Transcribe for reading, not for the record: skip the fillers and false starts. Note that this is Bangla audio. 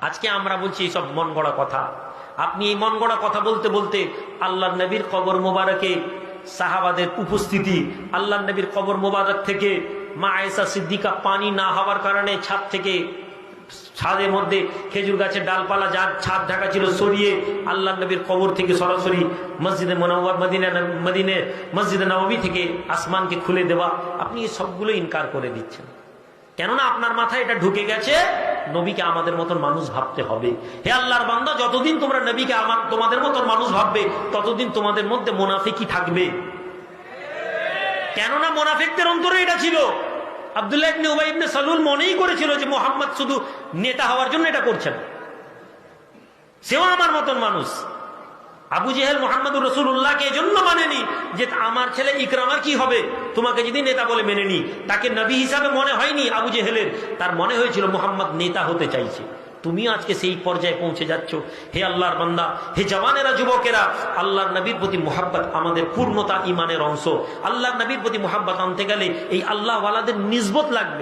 আজকে আমরা বলছি এইসব মন গড়া কথা। আপনি এই মন গড়া কথা বলতে বলতে আল্লাহর নবীর কবর মোবারকে সাহাবাদের উপস্থিতি, আল্লাহর নবীর কবর মোবারক থেকে মা আয়েশা সিদ্দিকা পানি না হওয়ার কারণে ছাদ থেকে, ছাদের মধ্যে খেজুর গাছের ডালপালা যার ছাদ ঢাকা ছিল সরিয়ে আল্লাহর নবীর কবর থেকে সরাসরি মসজিদে মুনাওয়ার মসজিদে নববী থেকে আসমানকে খুলে দেওয়া, আপনি এই সবগুলো ইনকার করে দিচ্ছেন। কেননা আপনার মাথায় এটা ঢুকে গেছে নবীকে আমাদের মতন মানুষ ভাবতে হবে। হে আল্লাহর বান্দা, যতদিন তোমরা নবীকে তোমাদের মতন মানুষ ভাববে ততদিন তোমাদের মধ্যে মুনাফিকই থাকবে। কেননা মুনাফিকদের অন্তরে এটা ছিল। আব্দুল্লাহ ইবনে উবাই ইবনে সালুল মনেই করেছিল যে মুহাম্মদ শুধু নেতা হওয়ার জন্য এটা করছেন, সেও আমার মতন মানুষ। আবু জেহেল মুহাম্মদুর রাসূলুল্লাহকে এজন্য মানেনি যে আমার ছেলে ইকরামার কি হবে, তোমাকে যদি নেতা বলে মেনে নি। তাকে নবী হিসাবে মনে হয়নি আবু জেহেলের, তার মনে হয়েছিল মুহাম্মদ নেতা হতে চাইছে। তুমিও আজকে সেই পর্যায়ে পৌঁছে যাচ্ছ। হে আল্লাহর বান্দা, হে জওয়ানেরা, যুবকেরা, আল্লাহর নবীর প্রতি মুহাব্বত আমাদের পূর্ণতা ইমানের অংশ। আল্লাহর নবীর প্রতি মুহাব্বত আনতে গেলে এই আল্লাহওয়ালাদের নিসবত লাগবে।